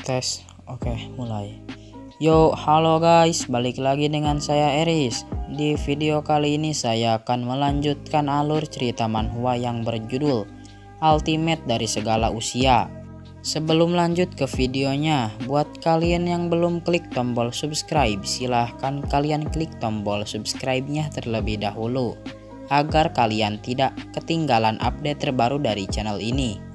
Tes, oke, mulai. Yo, halo guys, balik lagi dengan saya Eris. Di video kali ini saya akan melanjutkan alur cerita manhwa yang berjudul Ultimate dari Segala Usia. Sebelum lanjut ke videonya, buat kalian yang belum klik tombol subscribe, silahkan kalian klik tombol subscribe-nya terlebih dahulu agar kalian tidak ketinggalan update terbaru dari channel ini.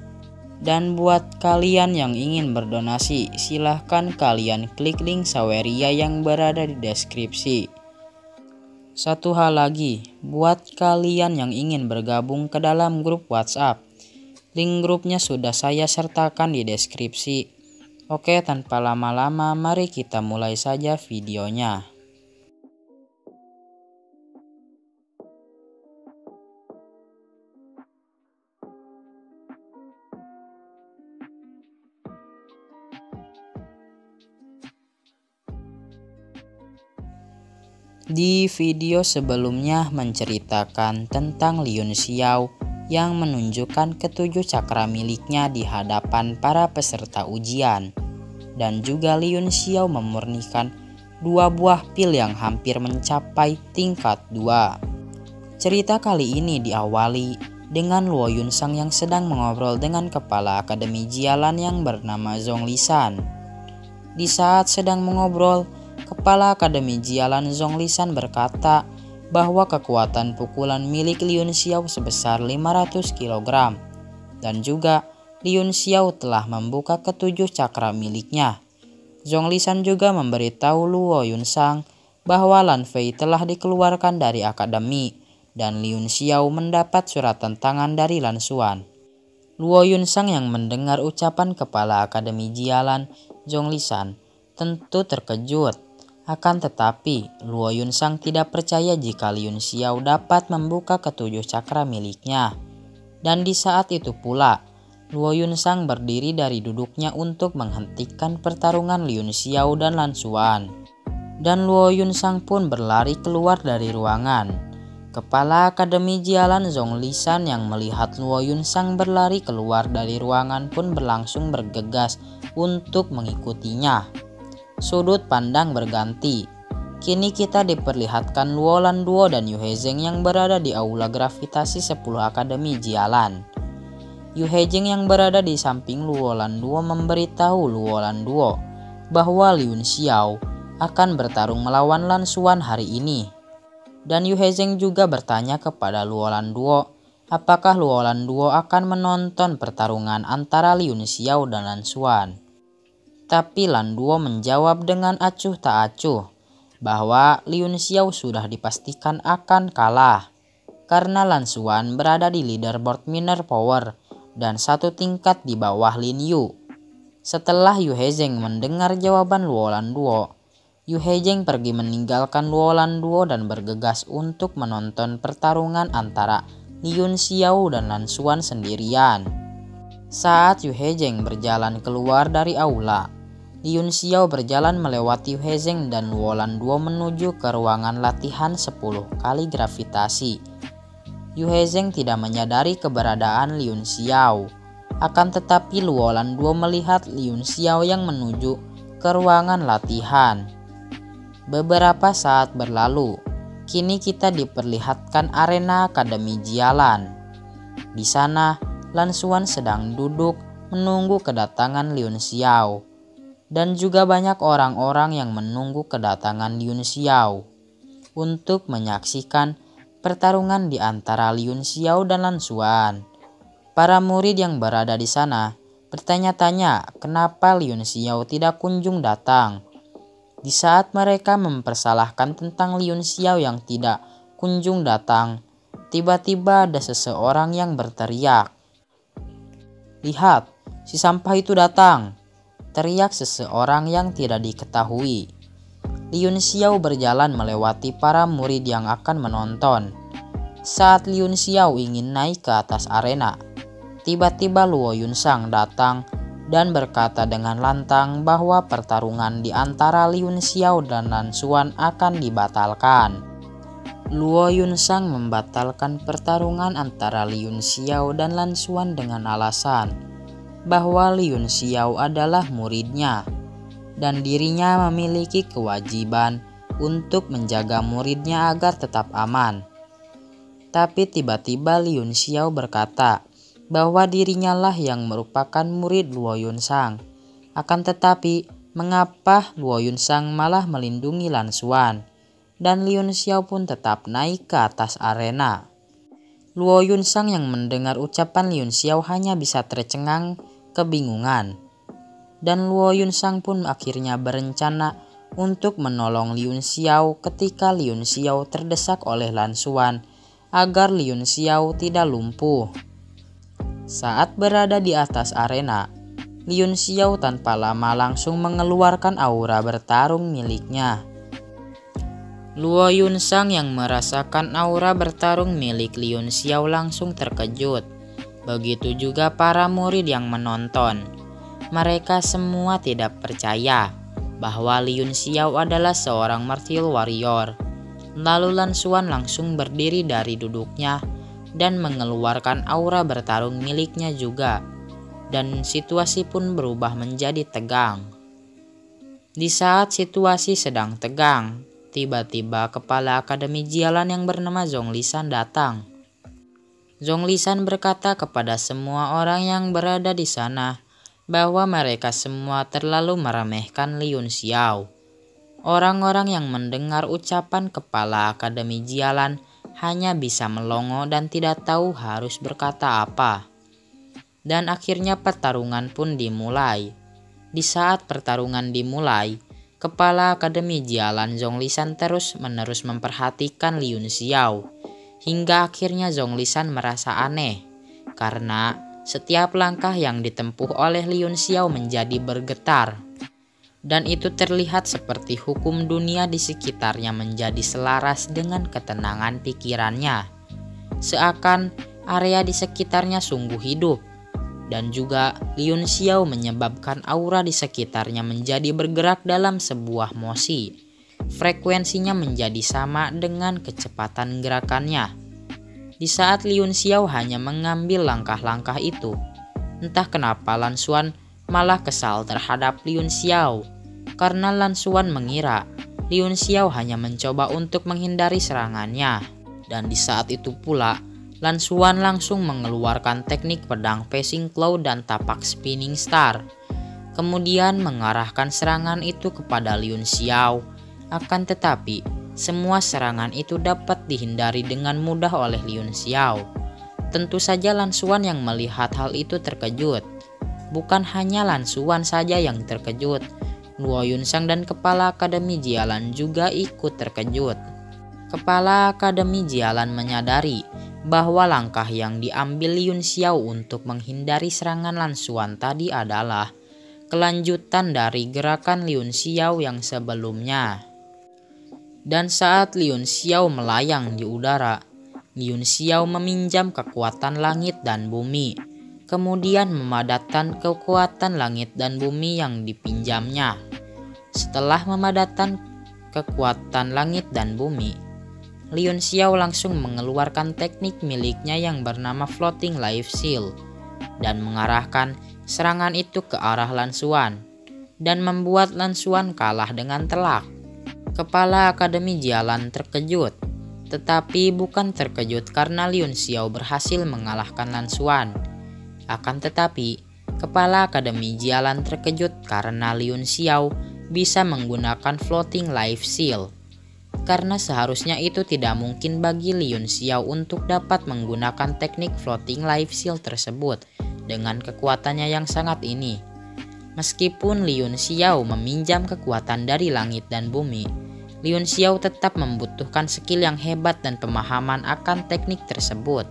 Dan buat kalian yang ingin berdonasi, silahkan kalian klik link Saweria yang berada di deskripsi. Satu hal lagi, buat kalian yang ingin bergabung ke dalam grup WhatsApp, link grupnya sudah saya sertakan di deskripsi. Oke, tanpa lama-lama, mari kita mulai saja videonya. Di video sebelumnya menceritakan tentang Liun Xiao yang menunjukkan ketujuh cakra miliknya di hadapan para peserta ujian, dan juga Liun Xiao memurnikan dua buah pil yang hampir mencapai tingkat 2. Cerita kali ini diawali dengan Luo Yunsang yang sedang mengobrol dengan kepala Akademi Jialan yang bernama Zhong Lisan. Di saat sedang mengobrol, Kepala Akademi Jialan Zhong Lisan berkata bahwa kekuatan pukulan milik Liun Xiao sebesar 500 kg dan juga Liun Xiao telah membuka ketujuh cakra miliknya. Zhong Lisan juga memberitahu Luo Yunsang bahwa Lan Fei telah dikeluarkan dari akademi dan Liun Xiao mendapat surat tantangan dari Lan Xuan. Luo Yunsang yang mendengar ucapan Kepala Akademi Jialan Zhong Lisan tentu terkejut. Akan tetapi, Luo Yunsang tidak percaya jika Liun Xiao dapat membuka ketujuh cakra miliknya. Dan di saat itu pula, Luo Yunsang berdiri dari duduknya untuk menghentikan pertarungan Liun Xiao dan Lan Xuan. Dan Luo Yunsang pun berlari keluar dari ruangan. Kepala Akademi Jialan Zhong Lisan yang melihat Luo Yunsang berlari keluar dari ruangan pun berlangsung bergegas untuk mengikutinya. Sudut pandang berganti. Kini kita diperlihatkan Luo Landuo dan Yu Hezeng yang berada di aula gravitasi 10 Akademi Jialan. Yu Hezeng yang berada di samping Luo Landuo memberitahu Luo Landuo bahwa Liun Xiao akan bertarung melawan Lan Xuan hari ini. Dan Yu Hezeng juga bertanya kepada Luo Landuo apakah Luo Landuo akan menonton pertarungan antara Liun Xiao dan Lan Xuan. Tapi Landuo menjawab dengan acuh tak acuh bahwa Liun Xiao sudah dipastikan akan kalah karena Lan Xuan berada di leaderboard Miner Power dan satu tingkat di bawah Lin Yu. Setelah Yu Hezeng mendengar jawaban Luo Landuo, Yu Hezeng pergi meninggalkan Luo Landuo dan bergegas untuk menonton pertarungan antara Liun Xiao dan Lan Xuan sendirian. Saat Yu Hezeng berjalan keluar dari aula, Liun Xiao berjalan melewati Yu Hezeng dan Luo Landuo menuju ke ruangan latihan 10 kali gravitasi. Yu Hezeng tidak menyadari keberadaan Liun Xiao. Akan tetapi Luo Landuo melihat Liun Xiao yang menuju ke ruangan latihan. Beberapa saat berlalu, kini kita diperlihatkan arena Akademi Jialan. Di sana, Lan Xuan sedang duduk menunggu kedatangan Liun Xiao. Dan juga banyak orang-orang yang menunggu kedatangan Liun Xiao untuk menyaksikan pertarungan di antara Liun Xiao dan Lan Xuan. Para murid yang berada di sana bertanya-tanya kenapa Liun Xiao tidak kunjung datang. Di saat mereka mempersalahkan tentang Liun Xiao yang tidak kunjung datang, tiba-tiba ada seseorang yang berteriak, "Lihat, si sampah itu datang!" Teriak seseorang yang tidak diketahui. Liun Xiao berjalan melewati para murid yang akan menonton. Saat Liun Xiao ingin naik ke atas arena, tiba-tiba Luo Yunsang datang dan berkata dengan lantang bahwa pertarungan di antara Liun Xiao dan Lan Xuan akan dibatalkan. Luo Yunsang membatalkan pertarungan antara Liun Xiao dan Lan Xuan dengan alasan bahwa Liun Xiao adalah muridnya dan dirinya memiliki kewajiban untuk menjaga muridnya agar tetap aman. Tapi tiba-tiba Liun Xiao berkata bahwa dirinya lah yang merupakan murid Luo Yunsang. Akan tetapi, mengapa Luo Yunsang malah melindungi Lan Xuan? Dan Liun Xiao pun tetap naik ke atas arena. Luo Yunsang yang mendengar ucapan Liun Xiao hanya bisa tercengang kebingungan. Dan Luo Yunsang pun akhirnya berencana untuk menolong Liun Xiao ketika Liun Xiao terdesak oleh Lan Xuan agar Liun Xiao tidak lumpuh. Saat berada di atas arena, Liun Xiao tanpa lama langsung mengeluarkan aura bertarung miliknya. Luo Yunsang yang merasakan aura bertarung milik Liun Xiao langsung terkejut. Begitu juga para murid yang menonton. Mereka semua tidak percaya bahwa Liun Xiao adalah seorang martial warrior. Lalu Lan Xuan langsung berdiri dari duduknya dan mengeluarkan aura bertarung miliknya juga. Dan situasi pun berubah menjadi tegang. Di saat situasi sedang tegang, tiba-tiba kepala Akademi Jialan yang bernama Zhong Lisan datang. Zhong Lisan berkata kepada semua orang yang berada di sana bahwa mereka semua terlalu meremehkan Liun Xiao. Orang-orang yang mendengar ucapan kepala Akademi Jialan hanya bisa melongo dan tidak tahu harus berkata apa. Dan akhirnya pertarungan pun dimulai. Di saat pertarungan dimulai, kepala Akademi Jialan Zhong Lisan terus-menerus memperhatikan Liun Xiao. Hingga akhirnya Zhong Lisan merasa aneh, karena setiap langkah yang ditempuh oleh Liun Xiao menjadi bergetar. Dan itu terlihat seperti hukum dunia di sekitarnya menjadi selaras dengan ketenangan pikirannya. Seakan area di sekitarnya sungguh hidup. Dan juga Liun Xiao menyebabkan aura di sekitarnya menjadi bergerak dalam sebuah mosi. Frekuensinya menjadi sama dengan kecepatan gerakannya. Di saat Liun Xiao hanya mengambil langkah-langkah itu, entah kenapa Lan Xuan malah kesal terhadap Liun Xiao. Karena Lan Xuan mengira Liun Xiao hanya mencoba untuk menghindari serangannya. Dan di saat itu pula, Lan Xuan langsung mengeluarkan teknik pedang Passing Claw dan tapak Spinning Star. Kemudian mengarahkan serangan itu kepada Liun Xiao. Akan tetapi, semua serangan itu dapat dihindari dengan mudah oleh Liun Xiao. Tentu saja Lan Xuan yang melihat hal itu terkejut. Bukan hanya Lan Xuan saja yang terkejut, Luo Yunsang dan kepala Akademi Jialan juga ikut terkejut. Kepala Akademi Jialan menyadari bahwa langkah yang diambil Liun Xiao untuk menghindari serangan Lan Xuan tadi adalah kelanjutan dari gerakan Liun Xiao yang sebelumnya. Dan saat Liun Xiao melayang di udara, Liun Xiao meminjam kekuatan langit dan bumi, kemudian memadatkan kekuatan langit dan bumi yang dipinjamnya. Setelah memadatkan kekuatan langit dan bumi, Liun Xiao langsung mengeluarkan teknik miliknya yang bernama Floating Life Seal dan mengarahkan serangan itu ke arah Lan Xuan dan membuat Lan Xuan kalah dengan telak. Kepala Akademi Jialan terkejut, tetapi bukan terkejut karena Liun Xiao berhasil mengalahkan Lan Xuan. Akan tetapi, kepala Akademi Jialan terkejut karena Liun Xiao bisa menggunakan Floating Life Seal. Karena seharusnya itu tidak mungkin bagi Liun Xiao untuk dapat menggunakan teknik Floating Life Seal tersebut dengan kekuatannya yang sangat ini. Meskipun Liun Xiao meminjam kekuatan dari langit dan bumi, Liun Xiao tetap membutuhkan skill yang hebat dan pemahaman akan teknik tersebut.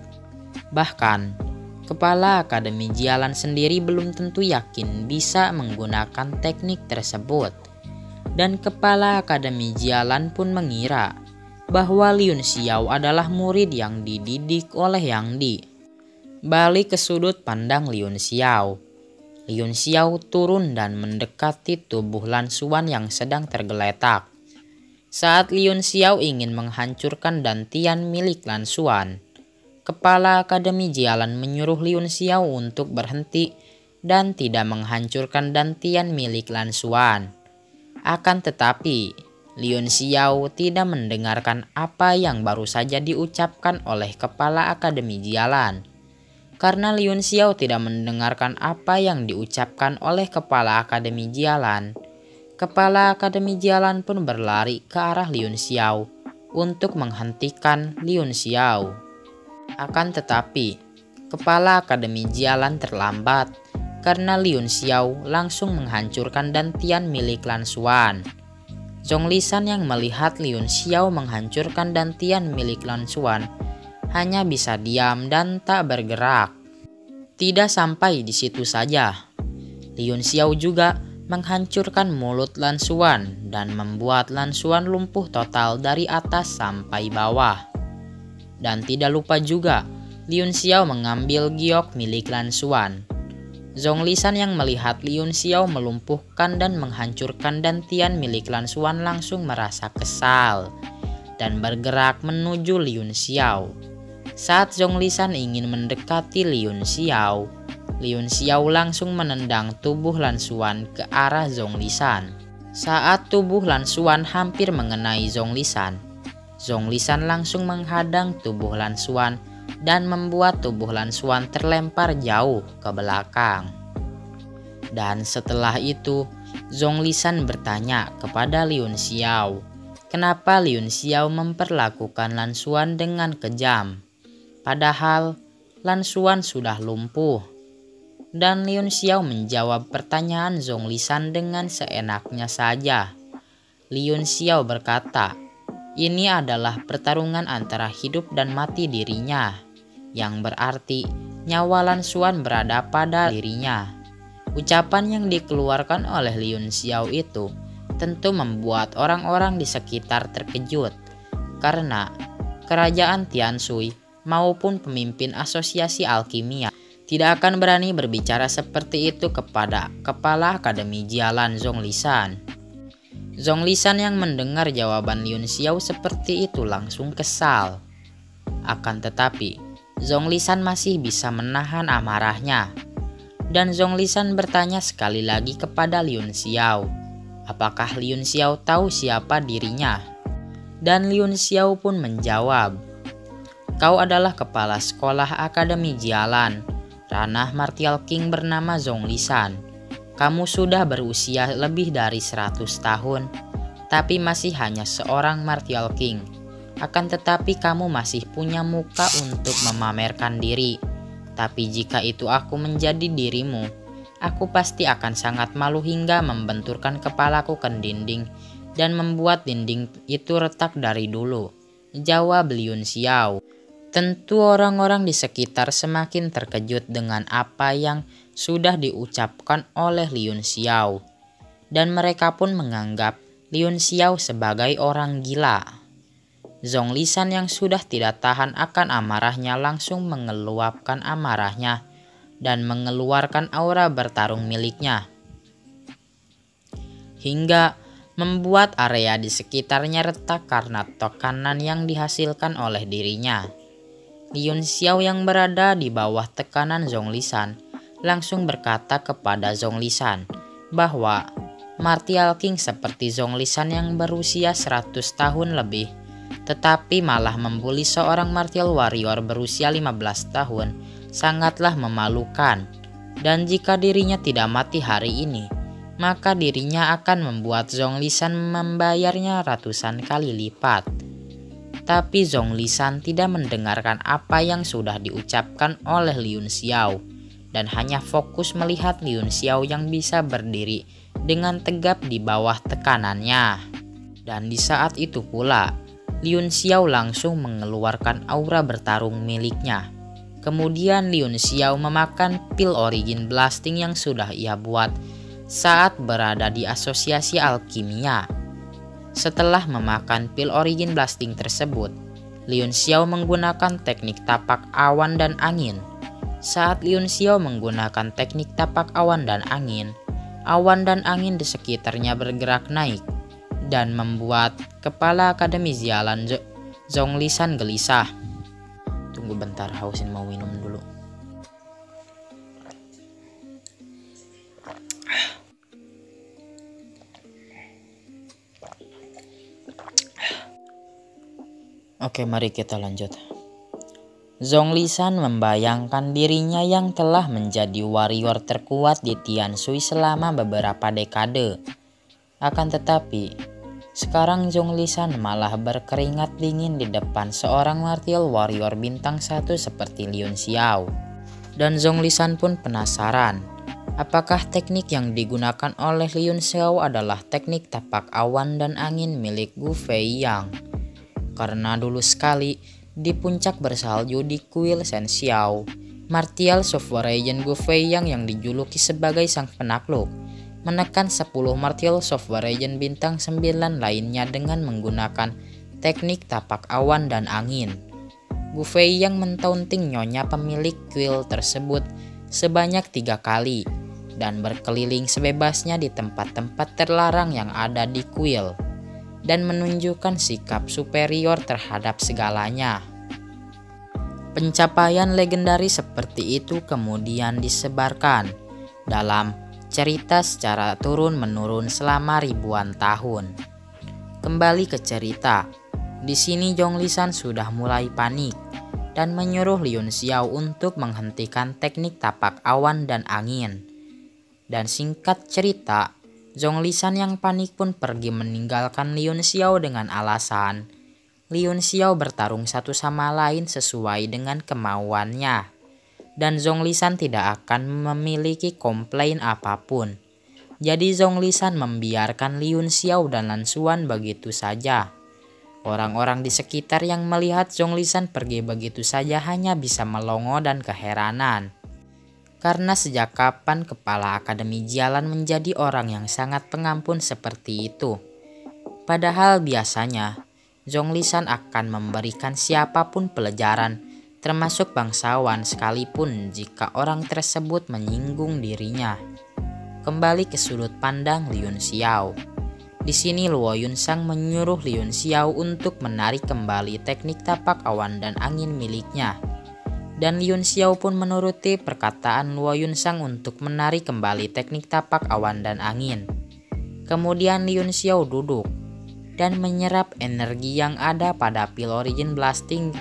Bahkan, kepala Akademi Jialan sendiri belum tentu yakin bisa menggunakan teknik tersebut. Dan kepala Akademi Jialan pun mengira bahwa Liun Xiao adalah murid yang dididik oleh Yang Di. Balik ke sudut pandang Liun Xiao. Liun Xiao turun dan mendekati tubuh Lan Xuan yang sedang tergeletak. Saat Liun Xiao ingin menghancurkan dantian milik Lan Xuan, kepala Akademi Jialan menyuruh Liun Xiao untuk berhenti dan tidak menghancurkan dantian milik Lan Xuan. Akan tetapi, Lin Xiao tidak mendengarkan apa yang baru saja diucapkan oleh Kepala Akademi Jialan. Karena Lin Xiao tidak mendengarkan apa yang diucapkan oleh Kepala Akademi Jialan, Kepala Akademi Jialan pun berlari ke arah Lin Xiao untuk menghentikan Lin Xiao. Akan tetapi, Kepala Akademi Jialan terlambat karena Lin Xiao langsung menghancurkan dantian milik Lan Xuan. Zonglisan yang melihat Lin Xiao menghancurkan dantian milik Lan Xuan hanya bisa diam dan tak bergerak. Tidak sampai di situ saja, Lin Xiao juga menghancurkan mulut Lan Xuan dan membuat Lan Xuan lumpuh total dari atas sampai bawah. Dan tidak lupa juga, Lin Xiao mengambil giok milik Lan Xuan. Zonglisan yang melihat Lin Xiao melumpuhkan dan menghancurkan dantian milik Lan Xuan langsung merasa kesal dan bergerak menuju Lin Xiao. Saat Zonglisan ingin mendekati Lin Xiao langsung menendang tubuh Lan Xuan ke arah Zonglisan. Saat tubuh Lan Xuan hampir mengenai Zonglisan langsung menghadang tubuh Lan Xuan dan membuat tubuh Lan Xuan terlempar jauh ke belakang. Dan setelah itu, Zonglisan bertanya kepada Lin Xiao, kenapa Lin Xiao memperlakukan Lan Xuan dengan kejam, padahal Lan Xuan sudah lumpuh. Dan Lin Xiao menjawab pertanyaan Zonglisan dengan seenaknya saja. Lin Xiao berkata, ini adalah pertarungan antara hidup dan mati dirinya, yang berarti nyawa Lan Xuan berada pada dirinya. Ucapan yang dikeluarkan oleh Lin Xiao itu tentu membuat orang-orang di sekitar terkejut, karena kerajaan Tianshui maupun pemimpin asosiasi alkimia tidak akan berani berbicara seperti itu kepada Kepala Akademi Jialan Zonglisan. Zonglisan yang mendengar jawaban Lin Xiao seperti itu langsung kesal. Akan tetapi, Zonglisan masih bisa menahan amarahnya. Dan Zonglisan bertanya sekali lagi kepada Lin Xiao, apakah Lin Xiao tahu siapa dirinya? Dan Lin Xiao pun menjawab, kau adalah kepala sekolah Akademi Jialan, ranah Martial King bernama Zonglisan. Kamu sudah berusia lebih dari 100 tahun, tapi masih hanya seorang Martial King. Akan tetapi kamu masih punya muka untuk memamerkan diri. Tapi jika itu aku menjadi dirimu, aku pasti akan sangat malu hingga membenturkan kepalaku ke dinding dan membuat dinding itu retak dari dulu, jawab Lin Xiao. Tentu orang-orang di sekitar semakin terkejut dengan apa yang sudah diucapkan oleh Lin Xiao, dan mereka pun menganggap Lin Xiao sebagai orang gila. Zonglisan yang sudah tidak tahan akan amarahnya langsung mengeluapkan amarahnya dan mengeluarkan aura bertarung miliknya, hingga membuat area di sekitarnya retak karena tekanan yang dihasilkan oleh dirinya. Lin Xiao yang berada di bawah tekanan Zonglisan langsung berkata kepada Zonglisan bahwa Martial King seperti Zonglisan yang berusia 100 tahun lebih, tetapi malah membuli seorang Martial Warrior berusia 15 tahun, sangatlah memalukan. Dan jika dirinya tidak mati hari ini, maka dirinya akan membuat Zonglisan membayarnya ratusan kali lipat. Tapi Zonglisan tidak mendengarkan apa yang sudah diucapkan oleh Lin Xiao dan hanya fokus melihat Lin Xiao yang bisa berdiri dengan tegap di bawah tekanannya. Dan di saat itu pula, Lin Xiao langsung mengeluarkan aura bertarung miliknya. Kemudian Lin Xiao memakan pil origin blasting yang sudah ia buat saat berada di asosiasi alkimia. Setelah memakan pil origin blasting tersebut, Lin Xiao menggunakan teknik tapak awan dan angin. Saat Lin Xiao menggunakan teknik tapak awan dan angin di sekitarnya bergerak naik dan membuat Kepala Akademi Jialan Zonglisan gelisah. Tunggu bentar, hausin mau minum dulu. Oke, mari kita lanjut. Zhongli Shan membayangkan dirinya yang telah menjadi warrior terkuat di Tianshui selama beberapa dekade. Akan tetapi, sekarang Zhongli Shan malah berkeringat dingin di depan seorang martial warrior bintang 1 seperti Lin Xiao. Dan Zhongli Shan pun penasaran, apakah teknik yang digunakan oleh Lin Xiao adalah teknik tapak awan dan angin milik Gu Feiyang. Karena dulu sekali, di puncak bersalju di kuil Shenxiao, martial sovereign Gu Feiyang yang dijuluki sebagai sang penakluk menekan 10 martial sovereign bintang 9 lainnya dengan menggunakan teknik tapak awan dan angin. Gu Feiyang mentaunting nyonya pemilik kuil tersebut sebanyak 3 kali dan berkeliling sebebasnya di tempat-tempat terlarang yang ada di kuil dan menunjukkan sikap superior terhadap segalanya. Pencapaian legendaris seperti itu kemudian disebarkan dalam cerita secara turun-menurun selama ribuan tahun. Kembali ke cerita, di sini Zhongli Shan sudah mulai panik dan menyuruh Lin Xiao untuk menghentikan teknik tapak awan dan angin. Dan singkat cerita, Zhongli Shan yang panik pun pergi meninggalkan Lin Xiao dengan alasan Lin Xiao bertarung satu sama lain sesuai dengan kemauannya, dan Zhongli Shan tidak akan memiliki komplain apapun. Jadi Zhongli Shan membiarkan Lin Xiao dan Lan Xuan begitu saja. Orang-orang di sekitar yang melihat Zhongli Shan pergi begitu saja hanya bisa melongo dan keheranan. Karena sejak kapan kepala Akademi Jialan menjadi orang yang sangat pengampun seperti itu? Padahal biasanya Zhongli Shan akan memberikan siapapun pelajaran, termasuk bangsawan sekalipun jika orang tersebut menyinggung dirinya. Kembali ke sudut pandang Lin Xiao. Di sini Luo Yunsang menyuruh Lin Xiao untuk menarik kembali teknik tapak awan dan angin miliknya. Dan Lin Xiao pun menuruti perkataan Luo Yunsang untuk menarik kembali teknik tapak awan dan angin. Kemudian Lin Xiao duduk dan menyerap energi yang ada pada Pil Origin Blasting.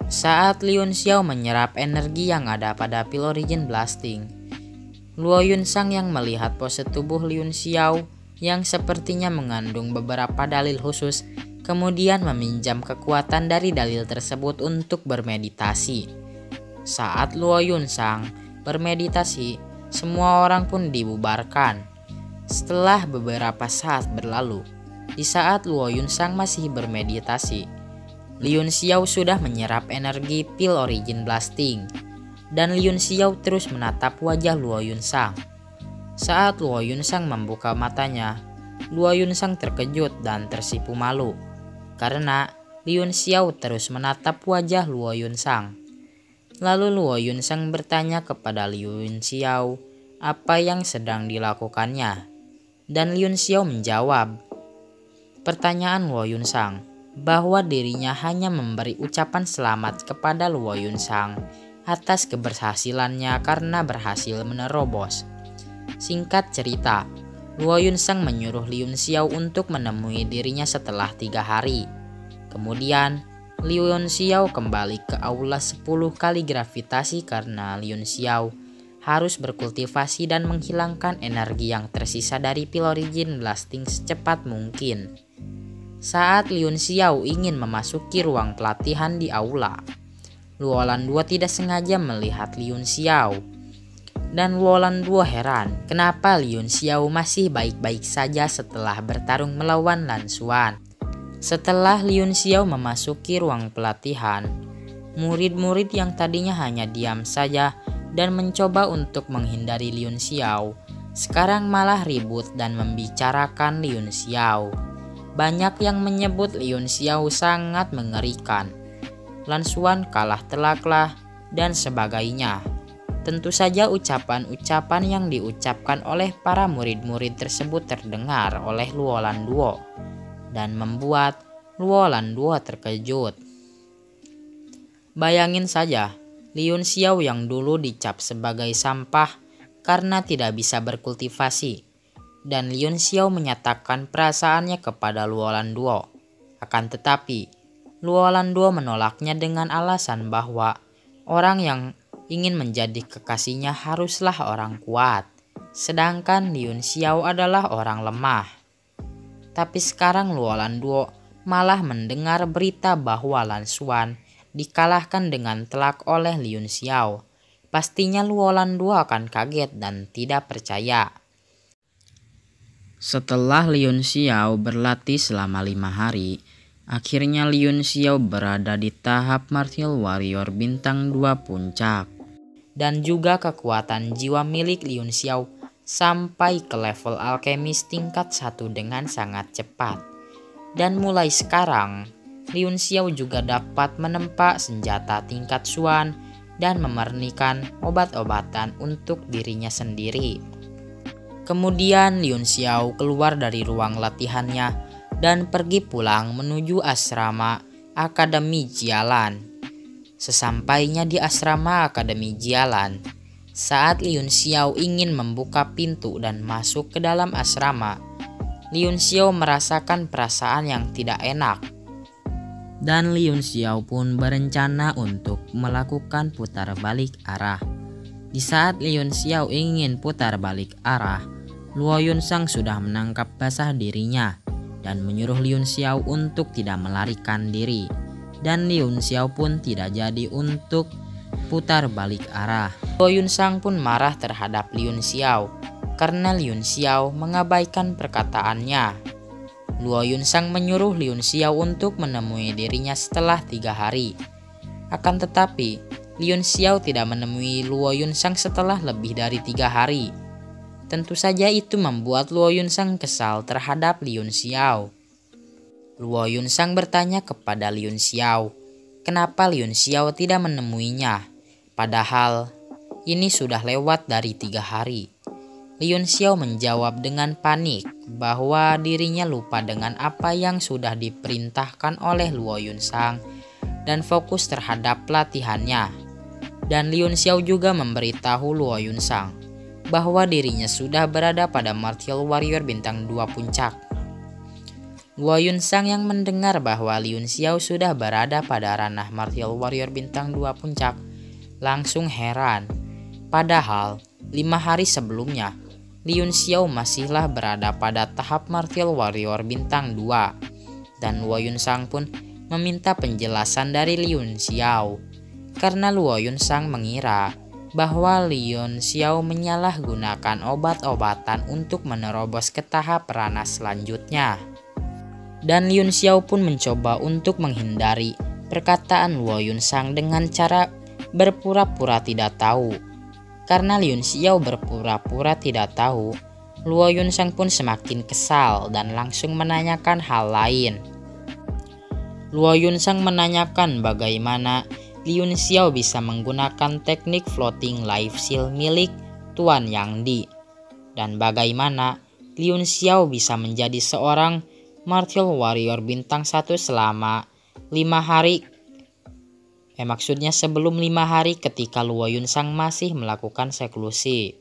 Saat Lin Xiao menyerap energi yang ada pada Pil Origin Blasting, Luo Yunsang yang melihat pose tubuh Lin Xiao yang sepertinya mengandung beberapa dalil khusus, kemudian meminjam kekuatan dari dalil tersebut untuk bermeditasi. Saat Luo Yunsang bermeditasi, semua orang pun dibubarkan. Setelah beberapa saat berlalu, di saat Luo Yunsang masih bermeditasi, Lin Xiao sudah menyerap energi Pil Origin Blasting, dan Lin Xiao terus menatap wajah Luo Yunsang. Saat Luo Yunsang membuka matanya, Luo Yunsang terkejut dan tersipu malu, karena Lin Xiao terus menatap wajah Luo Yunsang. Lalu Luo Yunsang bertanya kepada Lin Xiao apa yang sedang dilakukannya, dan Lin Xiao menjawab pertanyaan Luo Yunsang bahwa dirinya hanya memberi ucapan selamat kepada Luo Yunsang atas keberhasilannya karena berhasil menerobos. Singkat cerita, Luo Yunsang menyuruh Lin Xiao untuk menemui dirinya setelah 3 hari. Kemudian Lin Xiao kembali ke aula 10 kali gravitasi karena Lin Xiao harus berkultivasi dan menghilangkan energi yang tersisa dari Pil Origin Blasting secepat mungkin. Saat Lin Xiao ingin memasuki ruang pelatihan di aula, Luo Landuo tidak sengaja melihat Lin Xiao. Dan Luo Landuo heran kenapa Lin Xiao masih baik-baik saja setelah bertarung melawan Lan Xuan. Setelah Lin Xiao memasuki ruang pelatihan, murid-murid yang tadinya hanya diam saja dan mencoba untuk menghindari Lin Xiao, sekarang malah ribut dan membicarakan Lin Xiao. Banyak yang menyebut Lin Xiao sangat mengerikan, Lan Xuan kalah telaklah, dan sebagainya. Tentu saja ucapan-ucapan yang diucapkan oleh para murid-murid tersebut terdengar oleh Luo Landuo dan membuat Luo Landuo terkejut. Bayangin saja, Lin Xiao yang dulu dicap sebagai sampah karena tidak bisa berkultivasi, dan Lin Xiao menyatakan perasaannya kepada Luo Landuo. Akan tetapi, Luo Landuo menolaknya dengan alasan bahwa orang yang ingin menjadi kekasihnya haruslah orang kuat, sedangkan Liun Xiao adalah orang lemah. Tapi sekarang Luo Landuo malah mendengar berita bahwa Lan Xuan dikalahkan dengan telak oleh Liun Xiao. Pastinya Luo Landuo akan kaget dan tidak percaya. Setelah Liun Xiao berlatih selama 5 hari, akhirnya Liun Xiao berada di tahap Martial Warrior bintang 2 puncak. Dan juga kekuatan jiwa milik Liun Xiao sampai ke level alkemis tingkat 1 dengan sangat cepat. Dan mulai sekarang, Liun Xiao juga dapat menempa senjata tingkat Xuan dan memurnikan obat-obatan untuk dirinya sendiri. Kemudian Liun Xiao keluar dari ruang latihannya dan pergi pulang menuju asrama Akademi Jialan. Sesampainya di asrama Akademi Jialan, saat Liun Xiao ingin membuka pintu dan masuk ke dalam asrama, Liun Xiao merasakan perasaan yang tidak enak. Dan Liun Xiao pun berencana untuk melakukan putar balik arah. Di saat Liun Xiao ingin putar balik arah, Luo Yunsang sudah menangkap basah dirinya dan menyuruh Liun Xiao untuk tidak melarikan diri. Dan Liun Xiao pun tidak jadi untuk putar balik arah. Luo Yunsang pun marah terhadap Liun Xiao karena Liun Xiao mengabaikan perkataannya. Luo Yunsang menyuruh Liun Xiao untuk menemui dirinya setelah 3 hari. Akan tetapi, Liun Xiao tidak menemui Luo Yunsang setelah lebih dari 3 hari. Tentu saja itu membuat Luo Yunsang kesal terhadap Liun Xiao. Luo Yunsang bertanya kepada Liun Xiao, kenapa Liun Xiao tidak menemuinya, padahal ini sudah lewat dari 3 hari. Liun Xiao menjawab dengan panik bahwa dirinya lupa dengan apa yang sudah diperintahkan oleh Luo Yunsang dan fokus terhadap pelatihannya. Dan Liun Xiao juga memberitahu Luo Yunsang bahwa dirinya sudah berada pada Martial Warrior bintang 2 puncak. Luo Yunsang yang mendengar bahwa Liun Xiao sudah berada pada ranah Martial Warrior bintang 2 puncak langsung heran. Padahal 5 hari sebelumnya Liun Xiao masihlah berada pada tahap Martial Warrior bintang 2. Dan Luo Yunsang pun meminta penjelasan dari Liun Xiao karena Luo Yunsang mengira bahwa Liun Xiao menyalahgunakan obat-obatan untuk menerobos ke tahap ranah selanjutnya. Dan Liun Xiao pun mencoba untuk menghindari perkataan Luo Yunsang dengan cara berpura-pura tidak tahu. Karena Liun Xiao berpura-pura tidak tahu, Luo Yunsang pun semakin kesal dan langsung menanyakan hal lain. Luo Yunsang menanyakan bagaimana Liun Xiao bisa menggunakan teknik floating life seal milik Tuan Yang Di, dan bagaimana Liun Xiao bisa menjadi seorang Martial Warrior bintang 1 selama 5 hari. Maksudnya sebelum 5 hari ketika Luo Yunsang masih melakukan seklusi.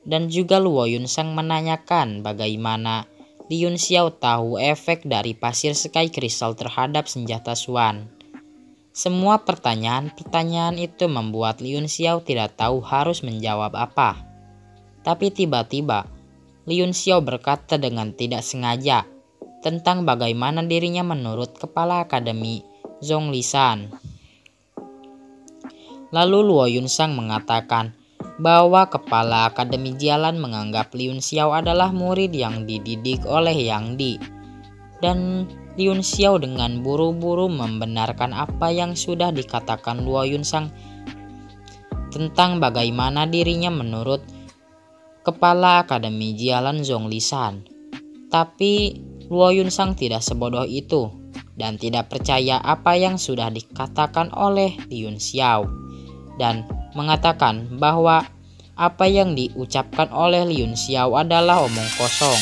Dan juga Luo Yunsang menanyakan bagaimana Liun Xiao tahu efek dari pasir Sky Crystal terhadap senjata Xuan. Semua pertanyaan-pertanyaan itu membuat Liun Xiao tidak tahu harus menjawab apa. Tapi tiba-tiba, Liun Xiao berkata dengan tidak sengaja tentang bagaimana dirinya menurut kepala akademi Zhonglisan. Lalu Luo Yunsang mengatakan bahwa kepala akademi Jialan menganggap Liun Xiao adalah murid yang dididik oleh Yang Di. Dan Liun Xiao dengan buru-buru membenarkan apa yang sudah dikatakan Luo Yunsang tentang bagaimana dirinya menurut kepala akademi Jialan Zhonglisan. Tapi Luo Yunsang tidak sebodoh itu dan tidak percaya apa yang sudah dikatakan oleh Liun Xiao dan mengatakan bahwa apa yang diucapkan oleh Liun Xiao adalah omong kosong.